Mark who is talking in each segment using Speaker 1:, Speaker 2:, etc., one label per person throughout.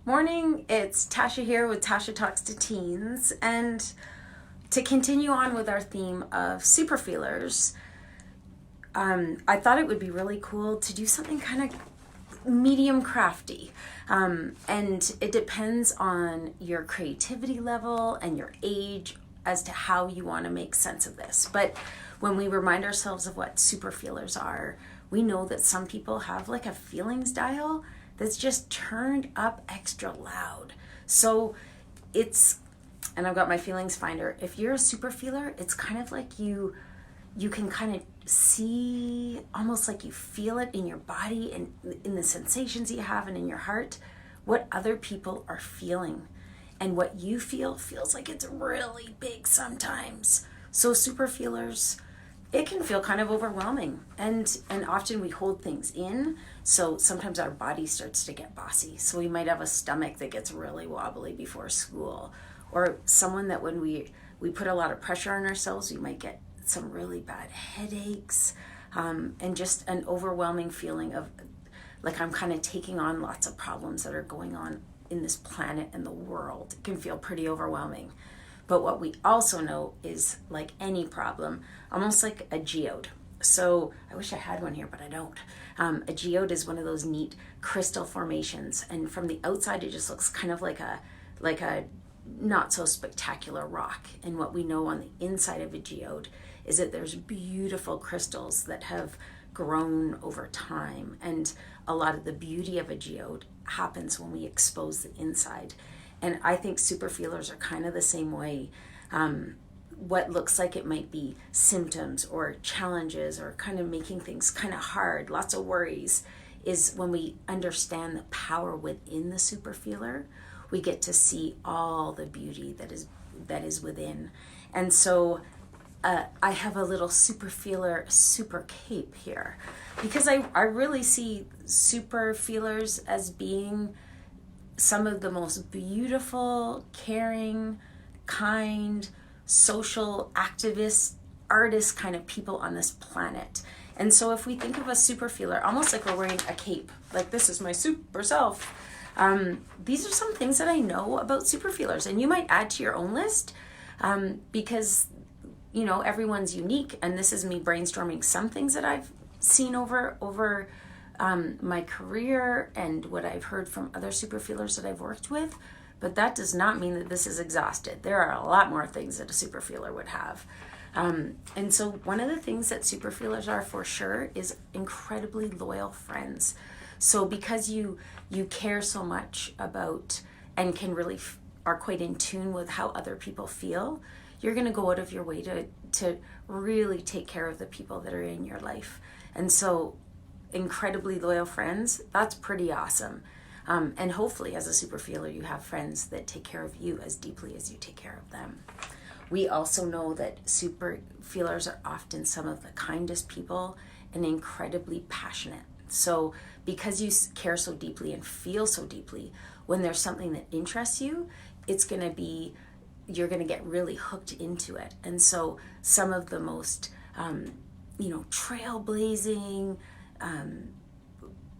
Speaker 1: Morning, it's Tasha here with Tasha Talks to Teens. And to continue on with our theme of super feelers, I thought it would be really cool to do something kind of medium crafty. And it depends on your creativity level and your age as to how you want to make sense of this. But when we remind ourselves of what super feelers are, we know that some people have like a feelings dial that's just turned up extra loud. So it's, and I've got my feelings finder. If you're a super feeler, it's kind of like you can kind of see, almost like you feel it in your body and in the sensations you have and in your heart, what other people are feeling. And what you feel feels like it's really big sometimes. So super feelers, it can feel kind of overwhelming, and often we hold things in. So sometimes our body starts to get bossy, so we might have a stomach that gets really wobbly before school, or someone that when we put a lot of pressure on ourselves, we might get some really bad headaches, and just an overwhelming feeling of like I'm kind of taking on lots of problems that are going on in this planet and the world. It can feel pretty overwhelming. But what we also know is, like any problem, almost like a geode. So I wish I had one here, but I don't. A geode is one of those neat crystal formations, and from the outside it just looks kind of like a not so spectacular rock. And what we know on the inside of a geode is that there's beautiful crystals that have grown over time, and a lot of the beauty of a geode happens when we expose the inside. And I think super feelers are kind of the same way. What looks like it might be symptoms or challenges or kind of making things kind of hard, lots of worries, is when we understand the power within the super feeler, we get to see all the beauty that is within. And so I have a little super feeler super cape here, because I really see super feelers as being some of the most beautiful, caring, kind, social activists, artists kind of people on this planet. And so if we think of a super feeler, almost like we're wearing a cape, like this is my super self. These are some things that I know about super feelers, and you might add to your own list, because everyone's unique, and this is me brainstorming some things that I've seen over my career and what I've heard from other super feelers that I've worked with. But that does not mean that this is exhausted. There are a lot more things that a super feeler would have. And so one of the things that super feelers are for sure is incredibly loyal friends. So because you care so much about and can really are quite in tune with how other people feel, you're going to go out of your way to really take care of the people that are in your life. And so incredibly loyal friends, that's pretty awesome. And hopefully as a super feeler, you have friends that take care of you as deeply as you take care of them. We also know that super feelers are often some of the kindest people and incredibly passionate. So because you care so deeply and feel so deeply, when there's something that interests you, you're going to get really hooked into it. And so some of the most, trailblazing,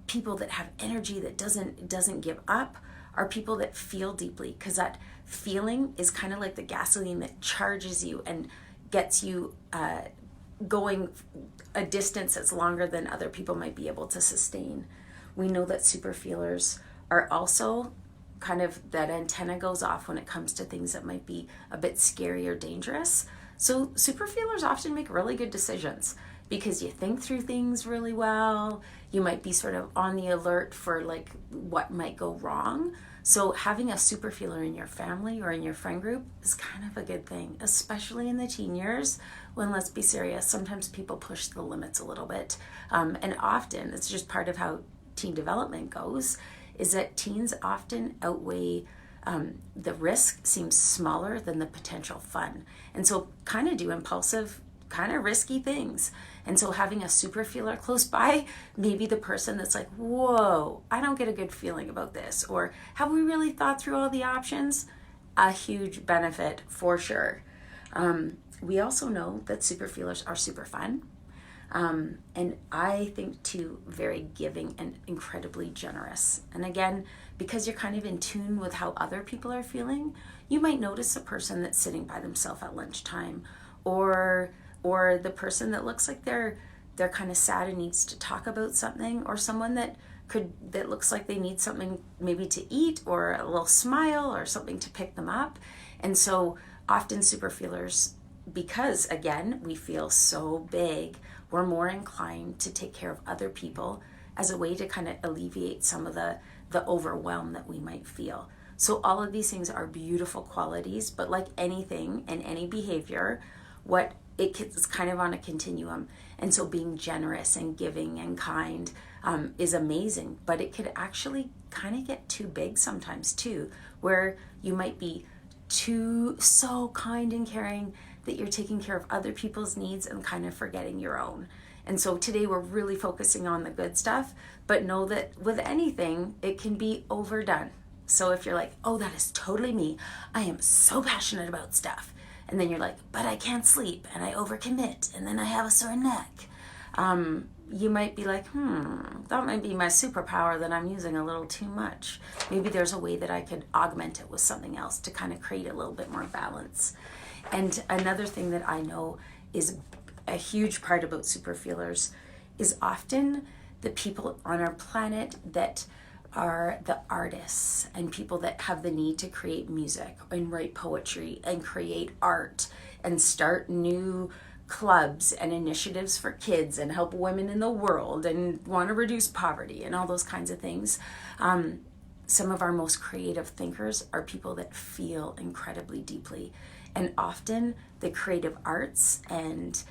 Speaker 1: people that have energy that doesn't give up are people that feel deeply, because that feeling is kind of like the gasoline that charges you and gets you going a distance that's longer than other people might be able to sustain. We know that super feelers are also kind of, that antenna goes off when it comes to things that might be a bit scary or dangerous. So super feelers often make really good decisions because you think through things really well. You might be sort of on the alert for like what might go wrong. So having a super feeler in your family or in your friend group is kind of a good thing, especially in the teen years when, let's be serious, sometimes people push the limits a little bit. And often it's just part of how teen development goes, is that teens often outweigh the risk seems smaller than the potential fun. And so kind of do impulsive, kind of risky things. And so having a super feeler close by, maybe the person that's like, whoa, I don't get a good feeling about this, or have we really thought through all the options? A huge benefit for sure. We also know that super feelers are super fun. And I think too, very giving and incredibly generous. And again, because you're kind of in tune with how other people are feeling, you might notice a person that's sitting by themselves at lunchtime, or the person that looks like they're kind of sad and needs to talk about something, or someone that looks like they need something maybe to eat, or a little smile, or something to pick them up. And so often super feelers, because again, we feel so big, we're more inclined to take care of other people as a way to kind of alleviate some of the overwhelm that we might feel. So all of these things are beautiful qualities, but like anything and any behavior, it's kind of on a continuum. And so being generous and giving and kind is amazing, but it could actually kind of get too big sometimes too, where you might be so kind and caring that you're taking care of other people's needs and kind of forgetting your own. And so today we're really focusing on the good stuff, but know that with anything, it can be overdone. So if you're like, oh, that is totally me, I am so passionate about stuff, and then you're like, but I can't sleep and I overcommit and then I have a sore neck, you might be like, that might be my superpower that I'm using a little too much. Maybe there's a way that I could augment it with something else to kind of create a little bit more balance. And another thing that I know is a huge part about super feelers is often the people on our planet that are the artists and people that have the need to create music and write poetry and create art and start new clubs and initiatives for kids and help women in the world and want to reduce poverty and all those kinds of things. Some of our most creative thinkers are people that feel incredibly deeply. And often the creative arts and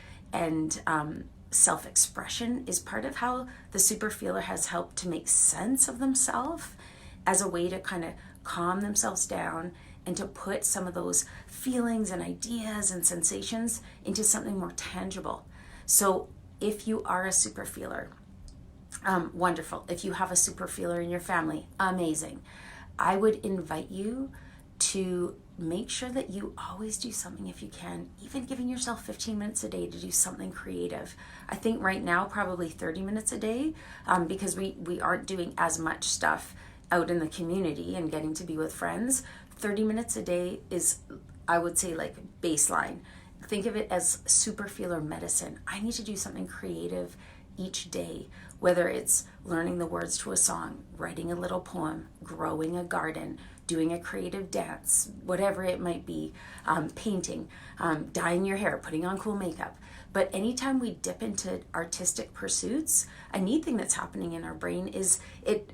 Speaker 1: self-expression is part of how the super feeler has helped to make sense of themselves as a way to kind of calm themselves down and to put some of those feelings and ideas and sensations into something more tangible. So if you are a super feeler, wonderful. If you have a super feeler in your family, amazing. I would invite you to make sure that you always do something, if you can, even giving yourself 15 minutes a day to do something creative. I think right now probably 30 minutes a day, because we aren't doing as much stuff out in the community and getting to be with friends. 30 minutes a day is, I would say, like baseline. Think of it as super feeler medicine. I need to do something creative each day, whether it's learning the words to a song, writing a little poem, growing a garden, doing a creative dance, whatever it might be, painting, dyeing your hair, putting on cool makeup. But anytime we dip into artistic pursuits, a neat thing that's happening in our brain is it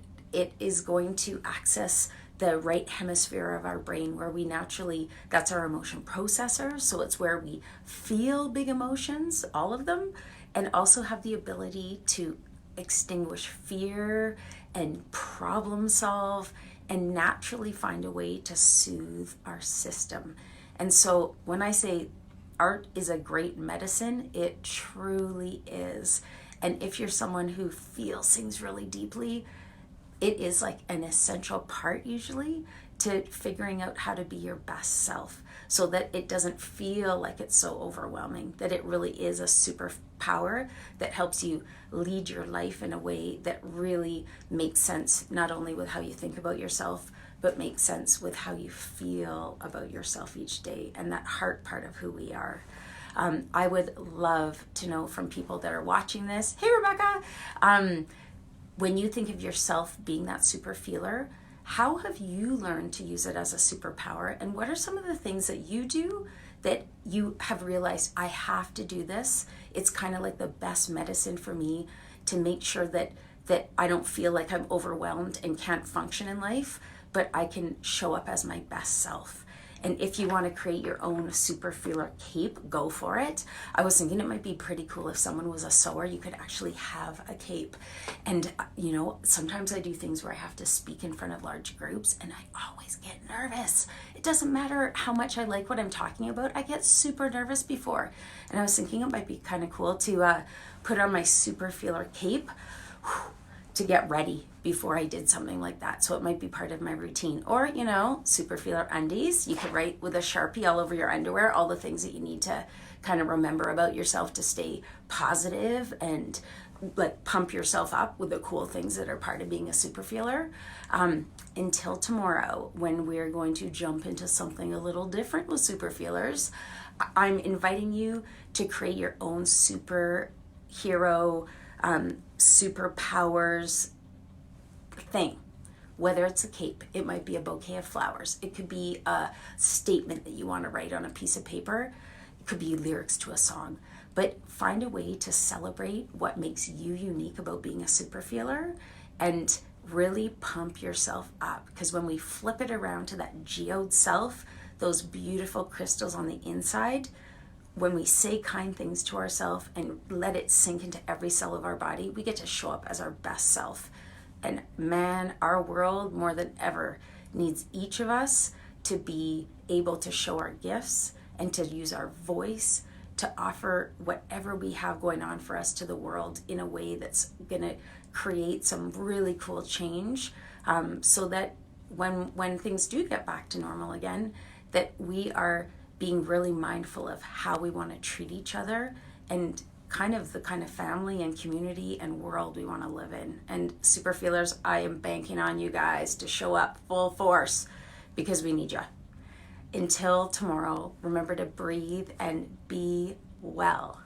Speaker 1: is going to access the right hemisphere of our brain where we naturally, that's our emotion processor. So it's where we feel big emotions, all of them, and also have the ability to extinguish fear and problem solve and naturally find a way to soothe our system. And so when I say art is a great medicine, it truly is. And if you're someone who feels things really deeply, it is like an essential part usually to figuring out how to be your best self so that it doesn't feel like it's so overwhelming, that it really is a superpower that helps you lead your life in a way that really makes sense, not only with how you think about yourself, but makes sense with how you feel about yourself each day and that heart part of who we are. I would love to know from people that are watching this, hey Rebecca, when you think of yourself being that super feeler, how have you learned to use it as a superpower? And what are some of the things that you do that you have realized, I have to do this? It's kind of like the best medicine for me to make sure that I don't feel like I'm overwhelmed and can't function in life, but I can show up as my best self. And if you want to create your own super feeler cape, go for it. I was thinking it might be pretty cool if someone was a sewer, you could actually have a cape. And you know, sometimes I do things where I have to speak in front of large groups and I always get nervous. It doesn't matter how much I like what I'm talking about, I get super nervous before. And I was thinking it might be kind of cool to put on my super feeler cape, to get ready before I did something like that. So it might be part of my routine. Or, you know, super feeler undies. You could write with a Sharpie all over your underwear all the things that you need to kind of remember about yourself to stay positive and like pump yourself up with the cool things that are part of being a super feeler. Until tomorrow, when we're going to jump into something a little different with super feelers, I'm inviting you to create your own superhero, superpowers thing. Whether it's a cape, it might be a bouquet of flowers, it could be a statement that you want to write on a piece of paper, it could be lyrics to a song. But find a way to celebrate what makes you unique about being a super feeler and really pump yourself up. Because when we flip it around to that geode self, those beautiful crystals on the inside, when we say kind things to ourselves and let it sink into every cell of our body, we get to show up as our best self. And man, our world more than ever needs each of us to be able to show our gifts and to use our voice to offer whatever we have going on for us to the world in a way that's going to create some really cool change, so that when things do get back to normal again, that we are being really mindful of how we want to treat each other and the kind of family and community and world we want to live in. And super feelers, I am banking on you guys to show up full force because we need you. Until tomorrow, remember to breathe and be well.